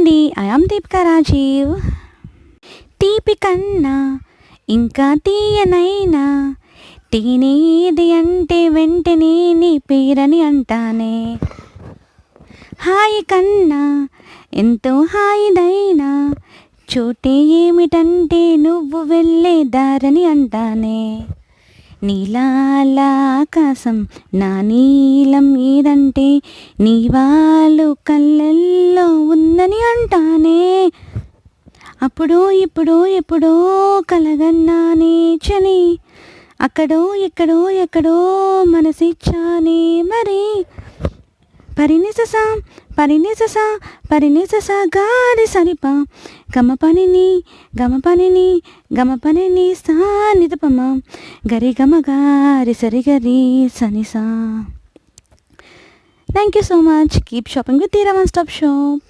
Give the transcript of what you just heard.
అండి, I am Deepika Rajiv. తీపి కన్నా ఇంకా తీయనైనా తేనేది అంటే వెంటనే నీ పేరని అంటానే. హాయి కన్నా ఎంతో హాయిదైనా చోటే ఏమిటంటే నువ్వు వెళ్ళే దారని అంటానే. నీలాల ఆకాశం నా నీలం ఏదంటే నీ వాళ్ళు కళ్ళల్లో ఉందని అంటానే. అప్పుడో ఇప్పుడో ఎప్పుడో కలగన్నానే చలి, అక్కడో ఇక్కడో ఎక్కడో మనసిచ్చానే మరి. పరినిససా పరినిససా పరినిససా గారి సరిపా గమ పనిని సా నిదపమ గరి గమ గారి సరిగరి సనిసా. Thank you so much. Keep shopping with Theera one stop shop.